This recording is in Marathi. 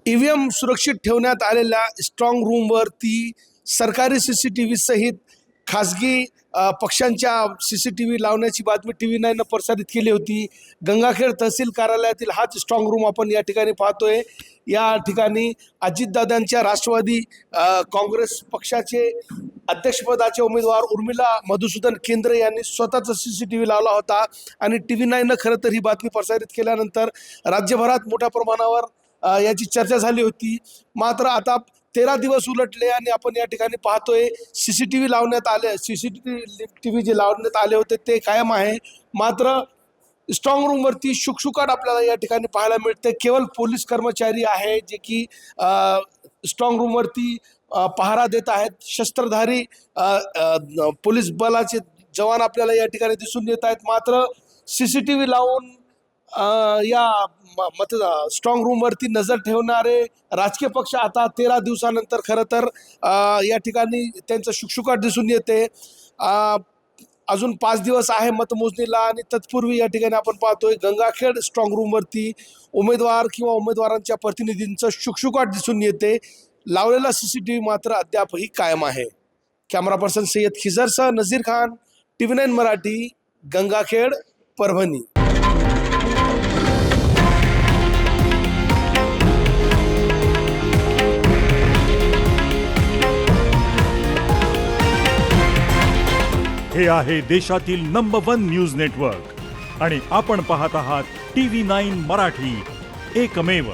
ईव्हीएम सुरक्षित ठेवण्यात आलेल्या स्ट्रॉंग रूमवरती सरकारी CCTV सहित खासगी पक्षांच्या CCTV लावण्याची बातमी TV9 प्रसारित केली होती। गंगाखेड तहसील कार्यालयातील हाच स्ट्रॉंग रूम आपण या ठिकाणी पाहतोय। या ठिकाणी अजितदादांच्या राष्ट्रवादी काँग्रेस पक्षाचे अध्यक्षपदाचे उमेदवार उर्मिला मधुसूदन केंद्रे यांनी स्वतःचा CCTV लावला होता आणि TV9 खरं तर ही बातमी प्रसारित केल्यानंतर राज्यभरात मोठ्या प्रमाणावर याची चर्चा झाली होती। मात्र आता 13 दिवस उलटले आणि आपण या ठिकाणी पाहतोय CCTV लावण्यात आले, CCTV जे लावण्यात आले होते ते कायम आहे। मात्र स्ट्रॉंग रूमवरती शुकशुकाट आपल्याला या ठिकाणी पाहायला मिळते। केवळ पोलीस कर्मचारी आहे जे की स्ट्रॉंग रूमवरती पहारा देत आहेत। शस्त्रधारी पोलीस बलाचे जवान आपल्याला या ठिकाणी दिसून येत आहेत। मात्र CCTV लावून या स्ट्रॉंग रूमवरती नजर ठेवणारे राजकीय पक्ष आता 13 दिवसानंतर खरं तर या ठिकाणी त्यांचं शुकशुकाट दिसून येते। अजून 5 दिवस आहे मतमोजणीला आणि तत्पूर्वी या ठिकाणी आपण पाहतोय गंगाखेड स्ट्रॉंग रूमवरती उमेदवार किंवा उमेदवारांच्या प्रतिनिधींचं शुकशुकाट दिसून येते। लावलेला CCTV मात्र अद्यापही कायम आहे। कॅमेरा पर्सन सय्यद खिजरसह नजीर खान, TV9 मराठी, गंगाखेड, परभणी। हे आहे देशातील नंबर 1 न्यूज नेटवर्क आणि आपण पाहत आहात TV9 मराठी, एकमेव।